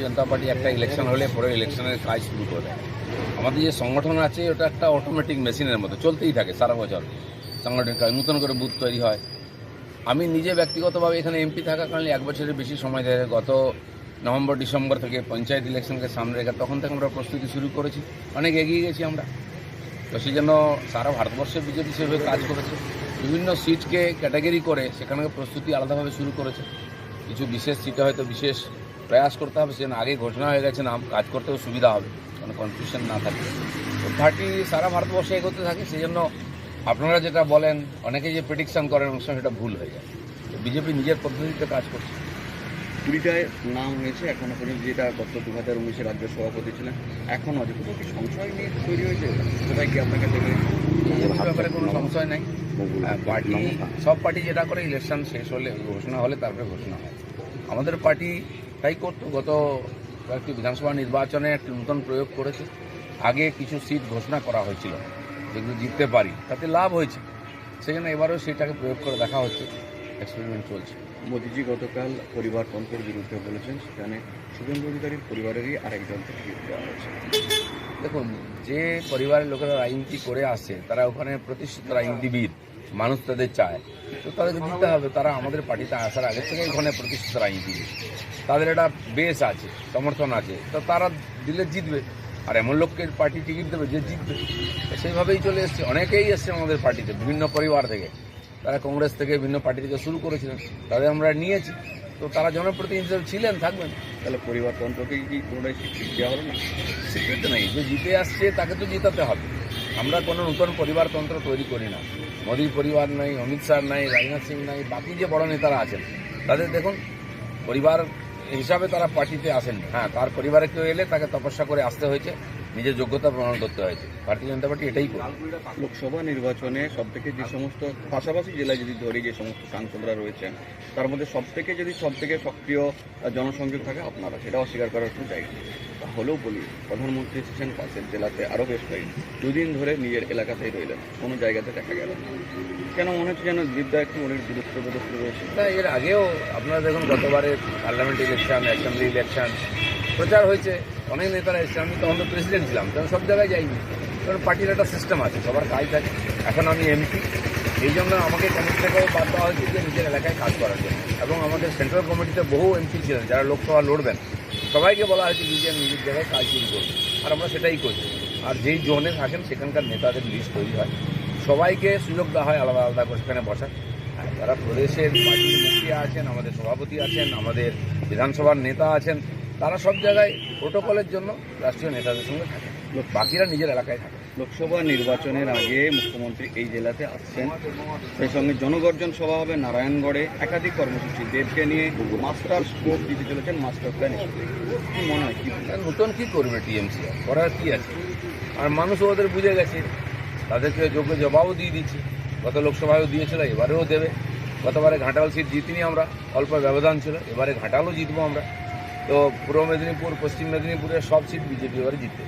জনতা party একটা election হলে পরে ইলেকশনের কাজ শুরু করে দেয়। আমাদের যে সংগঠন আছে ওটা একটা অটোমেটিক মেশিনের মতো চলতেই থাকে সারা বছর। সাংগঠনিক কাজ নতুন করে বুথ তৈরি হয়। আমি নিজে ব্যক্তিগতভাবে এখানে এমপি থাকাকালীন 1 বছরের বেশি সময় ধরে গত নভেম্বর ডিসেম্বর থেকে পঞ্চায়েত ইলেকশনকে সামনে রেখে তখন থেকে আমরা প্রস্তুতি শুরু করেছি, অনেক এগিয়ে গেছি আমরা। তো সেই জন্য সারা ভারতবর্ষে বিজেপি সেভাবে কাজ করেছে, বিভিন্ন সিটকে ক্যাটাগরি করে সেখানে প্রস্তুতি আলাদাভাবে শুরু করেছে। কিছু বিশেষ সিটে হয়তো বিশেষ প্রয়াস করতে হবে, সেজন্য আগে ঘোষণা হয়ে গেছে নাম, কাজ করতেও সুবিধা হবে, কোনো কনফিউশন না থাকে। তো পার্টি সারা ভারতবর্ষে এগোতে থাকে, সেই জন্য আপনারা যেটা বলেন অনেকে যে প্রেডিকশন করেন অনেক সময় সেটা ভুল হয়ে যায়। তো বিজেপি নিজের পদ্ধতিতে কাজ করছে। কুড়িটায় নাম হয়েছে এখনো পর্যন্ত, যেটা গত 2019-এ রাজ্য সভাপতি ছিলেন। এখনও আছে কোথাও কি সংশয় নিয়ে তৈরি হয়েছে? কোথায় কি আপনাকে দেবে? এই ব্যাপারে কোনো সংশয় নাই। পার্টি সব পার্টি যেটা করে ইলেকশন শেষ হলে ঘোষণা হলে তারপরে ঘোষণা হয়। আমাদের পার্টি তাই করতো, গত কয়েকটি বিধানসভা নির্বাচনে একটি নতুন প্রয়োগ করেছে। আগে কিছু সিট ঘোষণা করা হয়েছিল যেগুলো জিততে পারি, তাতে লাভ হয়েছে, সেই জন্য এবারেও সেটাকে প্রয়োগ করে দেখা হচ্ছে, এক্সপেরিমেন্ট চলছে। মোদিজি গতকাল পরিবারতন্ত্রের বিরুদ্ধে বলেছেন, সেখানে শুভেন্দু অধিকারীর পরিবারেরই আরেকজনকে টিকিট দেওয়া হয়েছে। দেখুন, যে পরিবারের লোকেরা রাজনীতি করে আসে তারা ওখানে প্রতিষ্ঠিত রাজনীতিবিদ, মানুষ তাদের চায়, তো তাদেরকে দিতে হবে। তারা আমাদের পার্টিতে আসার আগে থেকে ওখানে প্রতিষ্ঠিত রাজনীতিবিদ, তাদের একটা বেস আছে, সমর্থন আছে, তো তারা দিলে জিতবে। আর এমন লোককে পার্টি টিকিট দেবে যে জিতবে, তো সেইভাবেই চলে এসছে। অনেকেই এসছে আমাদের পার্টিতে বিভিন্ন পরিবার থেকে, তারা কংগ্রেস থেকে বিভিন্ন পার্টি থেকে শুরু করেছিলেন, তাদের আমরা নিয়েছি। তো তারা জনপ্রতিনিধি হিসেবে ছিলেন, থাকবেন। তাহলে পরিবারতন্ত্রকে কি কোনোটাই স্বীকৃতি দেওয়া হলো না? স্বীকৃতি নেই, যে জিতে আসছে তাকে তো জিতাতে হবে। আমরা কোনো নতুন পরিবারতন্ত্র তৈরি করি না। মোদির পরিবার নাই, অমিত শাহ নাই, রাজনাথ সিং নাই, বাকি যে বড় নেতারা আছেন তাদের দেখুন পরিবার হিসাবে তারা পার্টিতে আসেন। হ্যাঁ, তার পরিবারে কেউ এলে তাকে তপস্যা করে আসতে হয়েছে, নিজের যোগ্যতা প্রমাণ করতে হয়েছে। ভারতীয় জনতা পার্টি এটাই করে। লোকসভা নির্বাচনে সবথেকে যে সমস্ত পাশাপাশি জেলায় যদি ধরি যে সমস্ত সাংসদরা রয়েছেন, তার মধ্যে সবথেকে সক্রিয় জনসংযোগ থাকে আপনারা, সেটা অস্বীকার করার কোনো জায়গা নেই। তাহলেও বলি, প্রধানমন্ত্রী এসেছেন পাশের জেলাতে, আরও বেশ কয়েকদিন, দুদিন ধরে নিজের এলাকাতেই রইলেন, কোনো জায়গাতে দেখা গেল না। কেন মনে হচ্ছে যেন বিদ্যা একটু অনেক দূরত্ব রয়েছে? না, এর আগেও আপনারা দেখুন গতবারে পার্লামেন্ট ইলেকশন, অ্যাসেম্বলি ইলেকশন প্রচার হয়েছে, অনেক নেতারা এসেছে। আমি তখন তো প্রেসিডেন্ট ছিলাম, তখন সব জায়গায় যাইনি, কারণ পার্টির একটা সিস্টেম আছে, সবার কাজ থাকে। এখন আমি এমপি, এই জন্য আমাকে কমিটি থেকেও বাদ দেওয়া হয়েছে যে নিজের এলাকায় কাজ করার জন্য। এবং আমাদের সেন্ট্রাল কমিটিতে বহু এমপি ছিলেন যারা লোকসভা লড়বেন, সবাইকে বলা হয়েছে নিজের জায়গায় কাজ শুরু করবে, আর আমরা সেটাই করছি। আর যেই জোনে থাকেন সেখানকার নেতাদের লিস্ট তৈরি হয়, সবাইকে সুযোগ দেওয়া হয় আলাদা আলাদা করে সেখানে বসার। যারা প্রদেশের পার্টির মুখিয়া আছেন, আমাদের সভাপতি আছেন, আমাদের বিধানসভার নেতা আছেন, তারা সব জায়গায় প্রোটোকলের জন্য রাষ্ট্রীয় নেতাদের সঙ্গে থাকেন, বাকিরা নিজের এলাকায় থাকেন। লোকসভা নির্বাচনের আগে মুখ্যমন্ত্রী এই জেলাতে আসছেন, সেই সঙ্গে জনগর্জন সভা হবে নারায়ণগড়ে, একাধিক কর্মসূচি দেবকে নিয়ে মাস্টার স্ট্রোক দিতে চলেছেন, মাস্টার প্ল্যান। কি মনে হয়, কি নতুন কী করবে টিএমসি, করার কী আছে? আর মানুষও ওদের বুঝে গেছে, তাদেরকে যোগ্য জবাবও দিয়ে দিচ্ছে। গত লোকসভায়ও দিয়েছিল, এবারেও দেবে। গতবারে ঘাটাল সিট জিতিনি আমরা, অল্প ব্যবধান ছিল, এবারে ঘাটালও জিতবো আমরা। তো পূর্ব মেদিনীপুর, পশ্চিম মেদিনীপুরের সব সিট বিজেপি এবারে জিতবে।